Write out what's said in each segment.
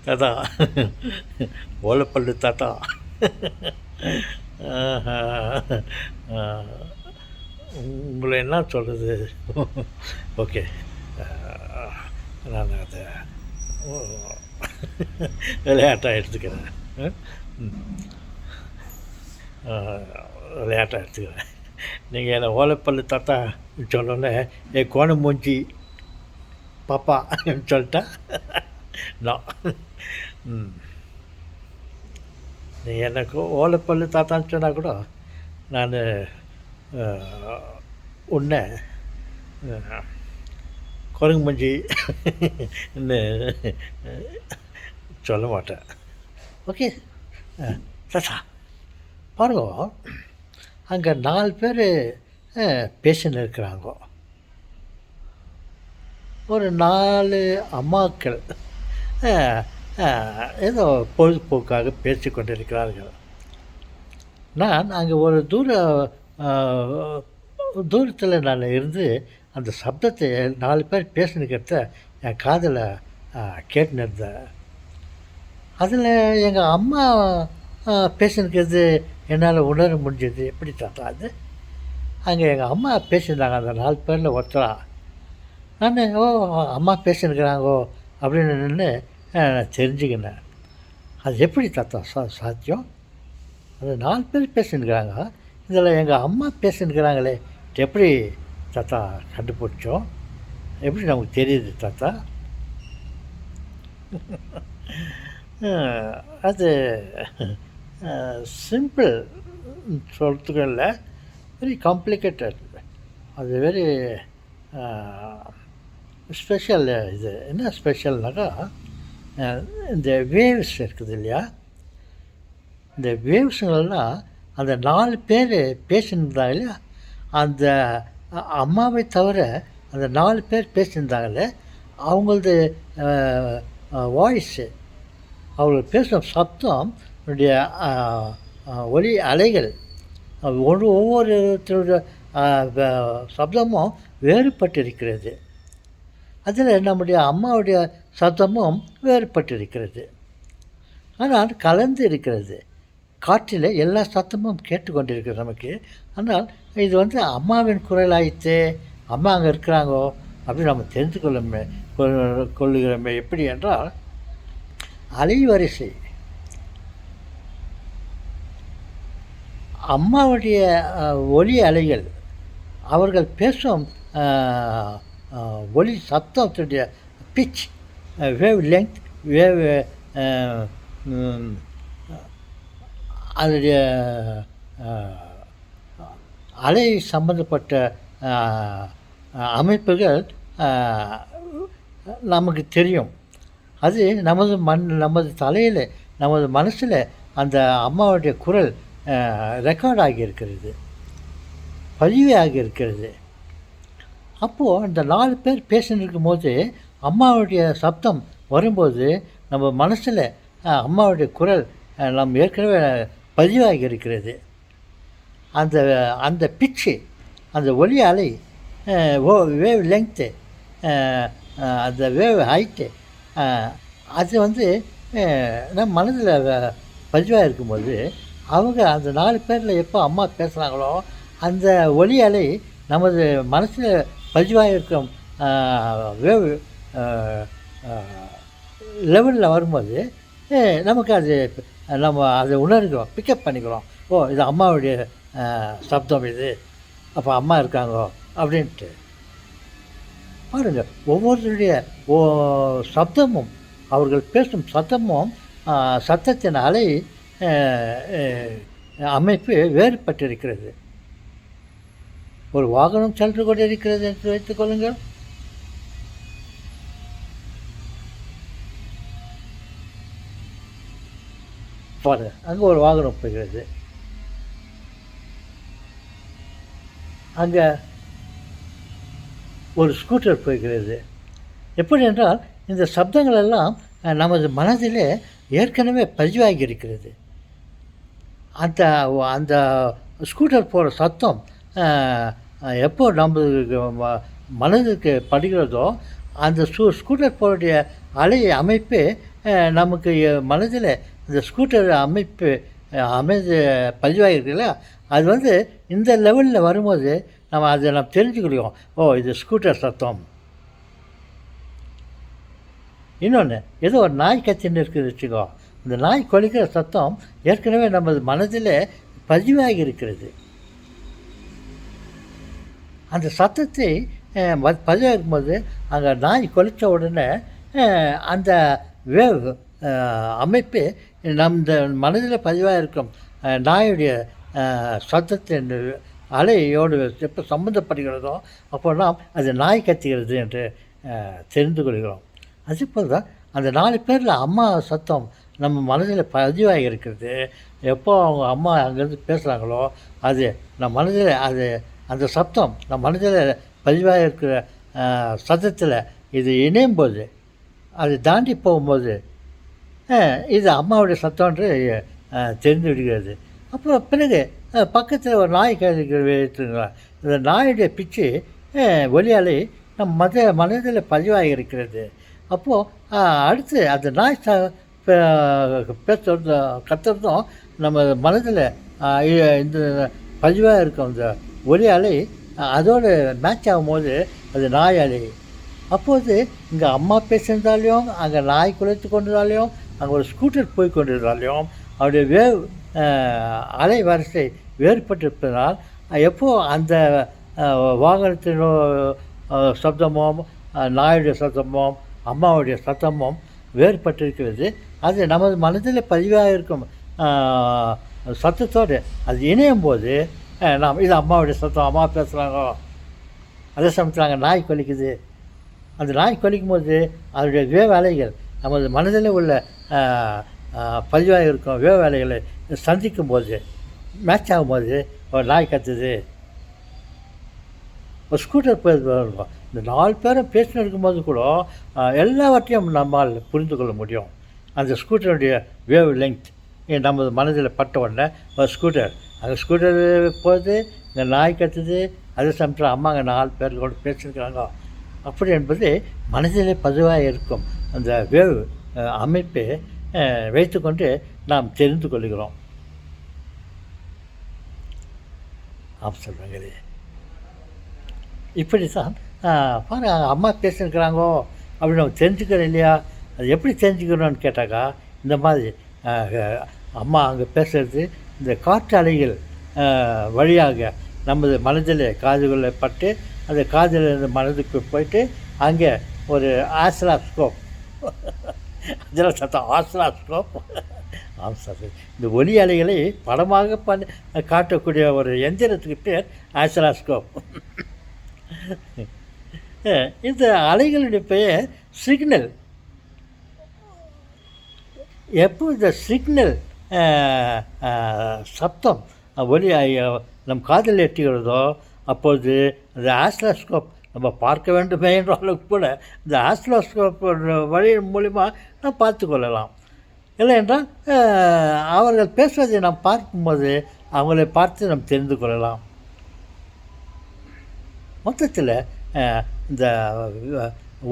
தாத்தா, ஓலப்பள்ளு தாத்தா. உங்களை என்ன சொல்கிறது? ஓகே, நான் அதை விளையாட்டாக எடுத்துக்கிறேன். விளையாட்டாக எடுத்துக்கிறேன். நீங்கள் என்னை ஓலைப்பள்ளு தாத்தா சொன்னோன்னே என் கோணம் மூஞ்சி பாப்பா சொல்லிட்டா நான் நீங்கள் எனக்கு ஓலைப்பள்ளு தாத்தான்னு சொன்னால் கூட நான் உன்னை குரங்கு மஞ்சி சொல்ல மாட்டேன். ஓகே தாத்தா, பாருங்க, அங்கே 4 பேர் பேஷண்ட் இருக்கிறாங்க. ஒரு 4 அம்மாக்கள் ஏதோ பொழுதுபோக்காக பேசி கொண்டிருக்கிறார்கள். நான் அங்கே ஒரு தூரத்தில் நான் இருந்து அந்த சப்தத்தை 4 பேர் பேசினுக்கிறத என் காதில் கேட்டுன்னு இருந்தேன். அதில் எங்கள் அம்மா பேசினுக்கிறது என்னால் உணர முடிஞ்சது. எப்படி தாத்தா அது? அங்கே எங்கள் அம்மா பேசியிருந்தாங்க அந்த 4 பேரில் ஒருத்தரா. நான் அம்மா பேசினுக்கிறாங்கோ அப்படின்னு நின்று நான் தெரிஞ்சுக்கினேன். அது எப்படி தாத்தா சாத்தியம்? அது 4 பேர் பேசினுக்கிறாங்க, இதில் எங்கள் அம்மா பேசினுக்கிறாங்களே, எப்படி தாத்தா கண்டுபிடிச்சோம்? எப்படி நமக்கு தெரியுது தாத்தா? அது சிம்பிள் சொல்கிறதுக்கு இல்லை, வெரி காம்ப்ளிகேட்டட். அது வெரி ஸ்பெஷல். இது என்ன ஸ்பெஷல்னாக்கா, இந்த வேவ்ஸ் இருக்குது இல்லையா, இந்த வேவ்ஸுங்களெல்லாம் அந்த 4 பேர் பேசியிருந்தாங்க இல்லையா, அந்த அம்மாவை தவிர அந்த 4 பேர் பேசியிருந்தாங்களே, அவங்களது வாய்ஸு, அவங்க பேசுகிற சப்தம், ஒலி அலைகள், ஒவ்வொருத்தருடைய சப்தமும் வேறுபட்டிருக்கிறது. அதில் நம்முடைய அம்மாவுடைய சப்தமும் வேறுபட்டிருக்கிறது. ஆனால் கலந்து இருக்கிறது. காற்றில் எல்லா சத்தமும் கேட்டுக்கொண்டிருக்கிறது நமக்கு. ஆனால் இது அம்மாவின் குரல் ஆயிடுச்சு, அம்மா அங்கே இருக்கிறாங்கோ அப்படின்னு நம்ம தெரிந்து கொள்ளுகிறோமே. எப்படி என்றால், அலைவரிசை அம்மாவுடைய ஒலி அலைகள், அவர்கள் பேசும் ஒலி சத்தத்துடைய பிச், வேவ் லெங்க், வேவ், அதனுடைய அலை சம்பந்தப்பட்ட அமைப்புகள் நமக்கு தெரியும். அது நமது தலையில், நமது மனசில் அந்த அம்மாவுடைய குரல் ரெக்கார்ட் ஆகியிருக்கிறது, பதிவே ஆகியிருக்கிறது. அப்போது இந்த 4 பேர் பேசின்னு இருக்கும்போது அம்மாவுடைய சப்தம் வரும்போது நம்ம மனசில் அம்மாவுடைய குரல் நம்ம ஏற்கனவே பதிவாகி இருக்கிறது. அந்த பிச்சு, அந்த ஒலி அலை, வேவ் லெங்க்த்து, அந்த வேவ் ஹைட்டு, அது நம்ம மனதில் பதிவாக இருக்கும்போது அவங்க அந்த 4 பேரில் எப்போ அம்மா பேசுகிறாங்களோ அந்த ஒலி அலை நமது மனசில் பதிவாக இருக்கும் வேவ் லெவலில் வரும்போது நமக்கு நம்ம அதை உணர்கிறோம், பிக்கப் பண்ணிக்கிறோம். ஓ, இது அம்மாவுடைய சப்தம், இது அப்போ அம்மா இருக்காங்கோ அப்படின்ட்டு. பாருங்கள், ஒவ்வொருத்தருடைய சப்தமும், அவர்கள் பேசும் சத்தமும், சத்தத்தின் அலை அமைப்பு வேறுபட்டிருக்கிறது. ஒரு வாகனம் சென்று கொண்டிருக்கிறது என்று வைத்துக் கொள்ளுங்கள். பாரு, அங்கே ஒரு வாகனம் போகிறது, அங்கே ஒரு ஸ்கூட்டர் போகிறது. எப்படி என்றால், இந்த சப்தங்கள் எல்லாம் நமது மனதிலே ஏற்கனவே பதிவாகி இருக்கிறது. அந்த அந்த ஸ்கூட்டர் போகிற சத்தம் எப்போ நம்ம மனதுக்கு படுகிறதோ அந்த ஸ்கூட்டர் போகக்கூடிய அலை அமைப்பு நமக்கு மனதில் இந்த ஸ்கூட்டர் அமைப்பு அமைது பதிவாகிருக்குல்ல, அது வந்து இந்த லெவலில் வரும்போது நம்ம தெரிஞ்சுக்கிடுவோம். ஓ, இது ஸ்கூட்டர் சத்தம். இன்னொன்று, ஏதோ ஒரு நாய் கத்தின்னு இருக்குது வச்சுக்கோ, இந்த நாய் கொலைக்கிற சத்தம் ஏற்கனவே நமது மனதில் பதிவாகி இருக்கிறது. அந்த சத்தத்தை பதிவாகும் போது அங்கே நாய் கொலைச்ச உடனே அந்த வேவ் அமைப்பு இந்த மனதில் பதிவாக இருக்கும் நாயுடைய சத்தத்தின் அலையோடு எப்போ சம்மந்தப்படுகிறதோ அப்போனா அது நாய் கத்துகிறது என்று தெரிந்து கொள்கிறோம். அதுபோல் தான் அந்த 4 பேரில் அம்மா சத்தம் நம்ம மனதில் பதிவாகி இருக்கிறது. எப்போ அவங்க அம்மா அங்கேருந்து பேசுகிறாங்களோ அது நம்ம மனதில் அந்த சத்தம் நம்ம மனதில் பதிவாக இருக்கிற சத்தத்தில் இது இணையும் போது, அது தாண்டி போகும்போது இது அம்மாவுடைய சத்தம்ன்று தெரிந்து விடுகிறது. அப்புறம் பிறகு பக்கத்தில் ஒரு நாய் வைத்துங்களா, இந்த நாயுடைய பிச்சு ஒலியாலே நம் மனதில் பதிவாகி இருக்கிறது. அப்போது அடுத்து அந்த நாய் பேசுகிறதும் கத்துறதும் நம்ம மனதில் இந்த பதிவாக இருக்கும் அந்த ஒலி அலை அதோடு மேட்ச் ஆகும்போது அது நாய் அலை. அப்போது இங்கே அம்மா பேசுகிறதாலையும் அங்கே நாய் குலைத்து கொண்டதாலையும் அங்கே ஒரு ஸ்கூட்டர் போய் கொண்டிருந்தாலையும் அவருடைய வேவ் அலை வரிசை வேறுபட்டிருப்பதனால் எப்போது அந்த வாகனத்தின் சப்தமும் நாயுடைய சத்தமும் அம்மாவுடைய சத்தமும் வேறுபட்டிருக்கிறது. அது நமது மனதில் பதிவாக இருக்கும் சத்தத்தோடு அது இணையும் போது நாம் இது அம்மாவுடைய சத்தம், அம்மா பேசுகிறாங்க. அதே சமயத்தில் அங்கே நாய் கொலிக்குது. அந்த நாய் கொலிக்கும் போது அதனுடைய வேவ் அலைகள் நமது மனதில் உள்ள பதிவாக இருக்கும் வேவ் அலைகளை சந்திக்கும் போது மேட்ச் ஆகும்போது ஒரு நாய் கத்துது, ஒரு ஸ்கூட்டர் போயிருக்கும். இந்த 4 பேரும் பேசின்னு இருக்கும்போது கூட எல்லாவற்றையும் நம்மால் புரிந்து கொள்ள முடியும். அந்த ஸ்கூட்டருடைய வேவ் லெங்க் நமது மனதில் பட்ட உடனே ஒரு ஸ்கூட்டர், அந்த ஸ்கூட்டர் போகுது, இந்த நாய் கத்துது, அதே சமயத்தில் அம்மா அங்கே 4 பேர் கூட பேசியிருக்கிறாங்க. அப்படி என்பது மனதிலே பதிவாக இருக்கும் அந்த வேவ் அமைப்பை வைத்துக்கொண்டு நாம் தெரிந்து கொள்கிறோம். சொல்கிறாங்களே இப்படி தான் பாரு அம்மா பேசியிருக்கிறாங்கோ அப்படின்னு நம்ம தெரிஞ்சுக்கிறோம் இல்லையா? அது எப்படி தெரிஞ்சுக்கிறோன்னு கேட்டாக்கா, இந்த மாதிரி அம்மா அங்கே பேசுகிறது இந்த காற்று அலைகள் வழியாக நமது மனதில் காதுகளில் பட்டு அந்த காதில் இருந்து மனதுக்கு போயிட்டு அங்கே ஒரு ஆஸ்ட்ராஸ்கோப் அதெல்லாம் சத்தம் ஆஸ்ட்ராஸ்கோப் இந்த ஒலி அலைகளை படமாக காட்டக்கூடிய ஒரு எந்திரத்துக்கு பேர் ஆஸ்ட்ராஸ்கோப். இந்த அலைகளுடைய பெயர் சிக்னல். எப்போ இந்த சிக்னல் சப்தம் ஒலி நம் காதில் எட்டுகிறதோ அப்போது அந்த ஆஸ்ட்ராஸ்கோப் நம்ம பார்க்க வேண்டுமே என்ற அளவுக்கு கூட இந்த ஆஸ்ட்ராஸ்கோப் வழி மூலிமா நாம் பார்த்து கொள்ளலாம். இல்லை என்றால் அவர்கள் பேசுவதை நாம் பார்க்கும்போது அவங்களை பார்த்து நாம் தெரிந்து கொள்ளலாம். மொத்தத்தில் இந்த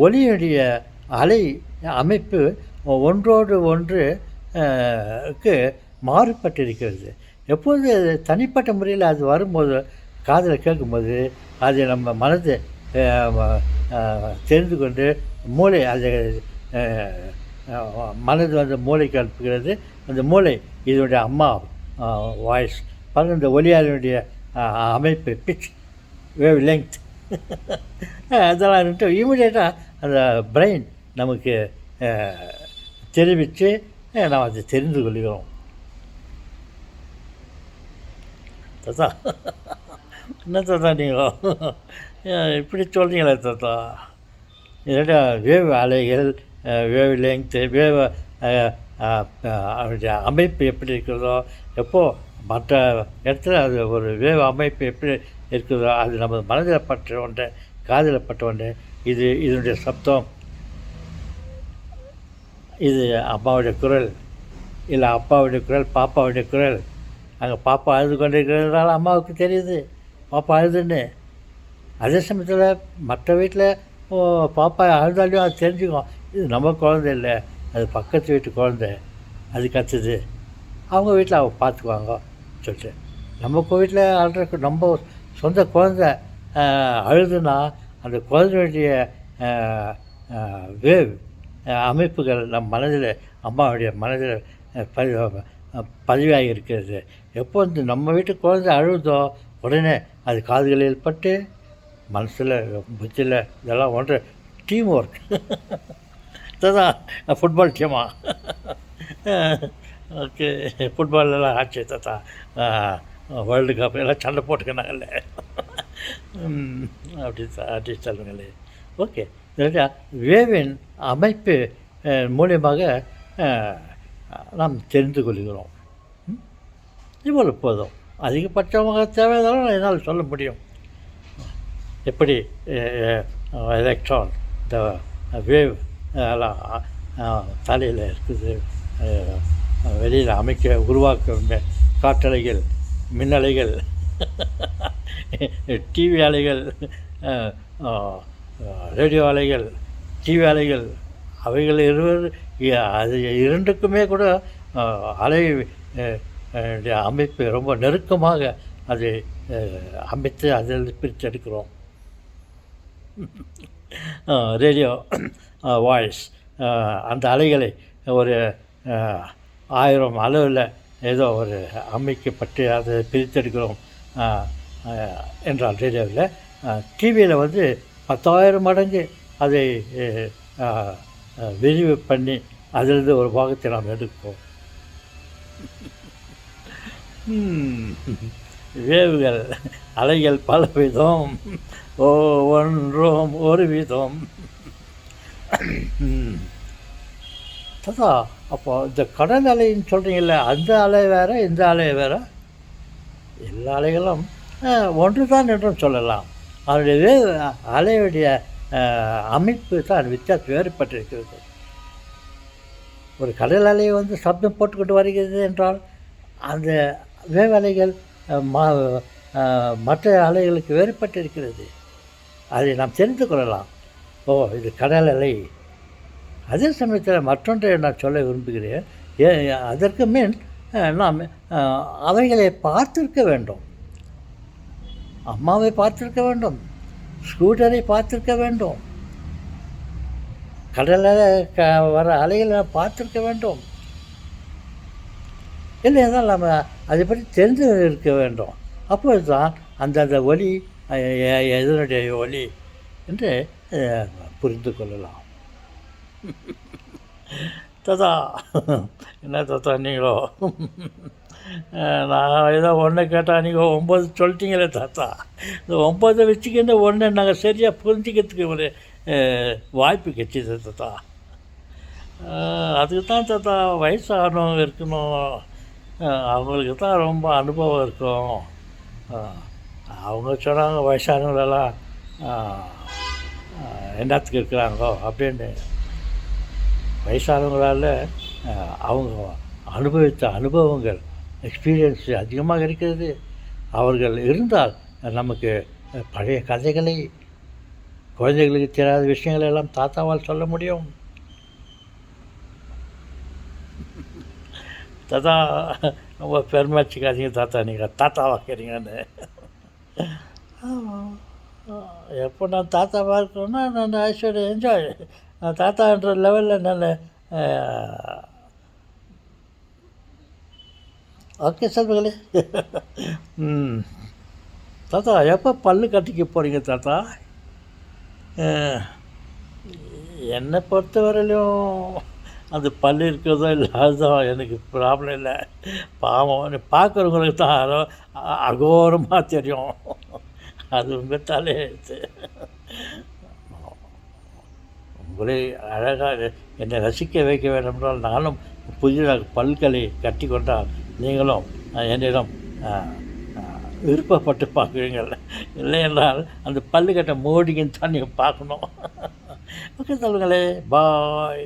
ஒலியுடைய அலை அமைப்பு ஒன்றோடு ஒன்று மாறுபட்டிருக்கிறது. எப்போது தனிப்பட்ட முறையில் அது வரும்போது காதில் கேட்கும்போது அது நம்ம மனதை தெரிந்து கொண்டு மூளை அதை மனது வந்து மூளைக்கு அனுப்புகிறது. அந்த மூளை இதனுடைய அம்மா வாய்ஸ் பாருங்கள், இந்த ஒலியாளினுடைய அமைப்பு பிச் வேவ் லெங்க் அதெல்லாம் இருந்துட்டு இமீடியட்டாக அந்த பிரெயின் நமக்கு தெரிவித்து நாம் அதை தெரிந்து கொள்கிறோம். தாத்தா என்ன தாத்தா நீங்கள் இப்படி சொல்கிறீங்களே தாத்தா? இதோட வேவ் அலைகள் வேவ் லெங்க்த்து வேவ் அவருடைய அமைப்பு எப்படி இருக்கிறதோ, எப்போது மற்ற இடத்துல அது ஒரு வேவ் அமைப்பு எப்படி இருக்கிறதோ அது நம்ம மனதில் பற்ற ஒன்று காதில் பட்ட ஒன்று இதனுடைய சப்தம், இது அம்மாவுடைய குரல், இல்லை அப்பாவுடைய குரல், பாப்பாவுடைய குரல். அங்கே பாப்பா அழுது கொண்டிருக்கிறதுனால அம்மாவுக்கு தெரியுது பாப்பா அழுதுன்னு. அதே சமயத்தில் மற்ற வீட்டில் பாப்பா அழுதாலையும் அது தெரிஞ்சுக்கும், இது நம்ம குழந்தை இல்லை, அது பக்கத்து வீட்டு குழந்தை, அது கத்துது, அவங்க வீட்டில் அவங்க பார்த்துக்குவாங்க சொல்லிட்டு. நம்ம வீட்டில் அழுறக்கு நம்ம சொந்த குழந்தை அழுதுன்னா அந்த குழந்தையுடைய வேவ் அமைப்புகள் நம் மனதில், அம்மாவுடைய மனதில் பதிவாகி இருக்கிறது. எப்போ வந்து நம்ம வீட்டு குழந்தை அழுதோ உடனே அது காதுகளில் பட்டு மனசில் புத்தியில் இதெல்லாம் ஒன்று டீம் ஒர்க். இதுதான் ஃபுட்பால் டீமா. ஓகே, ஃபுட்பாலெல்லாம் ஆச்சு தாத்தா, வேர்ல்டு கப் எல்லாம் சண்டை போட்டுக்கினாங்கல்ல, அப்படி சொல்லுங்களே. ஓகே, வேவின் அமைப்பு மூலியமாக நாம் தெரிந்து கொள்கிறோம். இவ்வளவு போதும். அதிகபட்சமாக தேவையானாலும் என்னால் சொல்ல முடியும். எப்படி எலக்ட்ரான், இந்த வேவ் எல்லாம் தலையில் இருக்குது, வெளியில் உருவாக்க காற்றலைகள், மின்னலைகள், டிவி அலைகள், ரேடியோ அலைகள், டிவி அலைகள், அவைகள் அது இரண்டுக்குமே கூட அலை அமைப்பு ரொம்ப நெருக்கமாக அது அமைத்து அதில் பிரித்தெடுக்கிறோம். ரேடியோ வாய்ஸ், அந்த அலைகளை ஒரு 1000 அளவில் ஏதோ ஒரு அமைக்கப்பட்டு அதை பிரித்தெடுக்கிறோம் என்றால் ரேடியோவில். டிவியில் வந்து 10,000 மடங்கு அதை விரிவு பண்ணி அதிலிருந்து ஒரு பாகத்தை நாம் எடுப்போம். வேவுகள், அலைகள் பல விதம், ஒவ்வொன்றும் ஒரு விதம். தாத்தா, அப்போ இந்த கடல் அலைன்னு சொல்கிறீங்கல்ல, அந்த அலை வேறு இந்த அலை வேறு? எல்லா அலைகளும் ஒன்று தான் என்றும் சொல்லலாம். அதனுடைய அலையுடைய அமைப்பு தான் வித்தியாசம் வேறுபட்டிருக்கிறது. ஒரு கடல் அலையை வந்து சப்தம் போட்டுக்கொண்டு வருகிறது என்றால் அந்த வேவலைகள் மற்ற அலைகளுக்கு வேறுபட்டிருக்கிறது. அதை நாம் தெரிந்து கொள்ளலாம். இது கடல் அலை. அதே சமயத்தில் மற்றொன்றை நான் சொல்ல விரும்புகிறேன். அதற்கு மேல் நாம் அவைகளை பார்த்திருக்க வேண்டும். அம்மாவை பார்த்திருக்க வேண்டும், ஸ்கூட்டரை பார்த்திருக்க வேண்டும், கடலில் வர அலைகளை பார்த்திருக்க வேண்டும். இல்லையானால் நம்ம அதை பற்றி தெரிந்து இருக்க வேண்டும். அப்பொழுது தான் அந்தந்த ஒலி எதனுடைய ஒலி என்று புரிந்து கொள்ளலாம். தாத்தா, என்ன தாத்தா நீங்களோ, நான் ஏதோ ஒன்று கேட்டால் நீங்கள் 9 சொல்லிட்டீங்களே தாத்தா. இந்த 9 வச்சுக்கின்ற ஒன்று நாங்கள் சரியாக புரிஞ்சிக்கிறதுக்கு ஒரு வாய்ப்பு கிடைச்சிது தாத்தா. அதுக்கு தான் தாத்தா வயசானவங்க இருக்கணும், அவங்களுக்கு தான் ரொம்ப அனுபவம் இருக்கும். அவங்க சொன்னாங்க வயசானவங்களெல்லாம் என்னத்துக்கு இருக்கிறாங்கோ அப்படின்னு. வயசானவங்களால் அவங்க அனுபவித்த அனுபவங்கள், எக்ஸ்பீரியன்ஸ் அதிகமாக இருக்கிறது. அவர்கள் இருந்தால் நமக்கு பழைய கதைகளை, குழந்தைகளுக்கு தெரியாத விஷயங்கள் எல்லாம் தாத்தாவால் சொல்ல முடியும். தாத்தா ரொம்ப பெருமைச்சிக்காதீங்க தாத்தா, நீங்கள் தாத்தாவாக்கிறீங்கன்னு. எப்போ நான் தாத்தாவாக இருக்கணும்னா நான் ஐஸ்வர்யா என்ஜாய், நான் தாத்தான்ற லெவலில் நான் ஓகே சொல்லுங்களே. தாத்தா எப்போ பல்லு கட்டிக்க போகிறீங்க தாத்தா? என்னை பொறுத்தவரையிலும் அந்த பல்லு இருக்கிறதோ இல்லாததோ எனக்கு ப்ராப்ளம் இல்லை. பாவம் பார்க்குறவங்களுக்கு தான் அகோரமாக தெரியும். அது உங்கள் தலையெழுத்து. உங்களை அழகாக என்னை ரசிக்க வைக்க வேண்டுமென்றால் நானும் புதிதாக பல்களை கட்டி கொண்டால் நீங்களும் என்னிடம் விருப்பப்பட்டு பார்க்குறீங்கள். இல்லை என்றால் அந்த பல்லு கட்டை மோடிங்கன்னு தான் நீங்கள் பார்க்கணும். ஓகே சொல்லுங்களே, பாய்.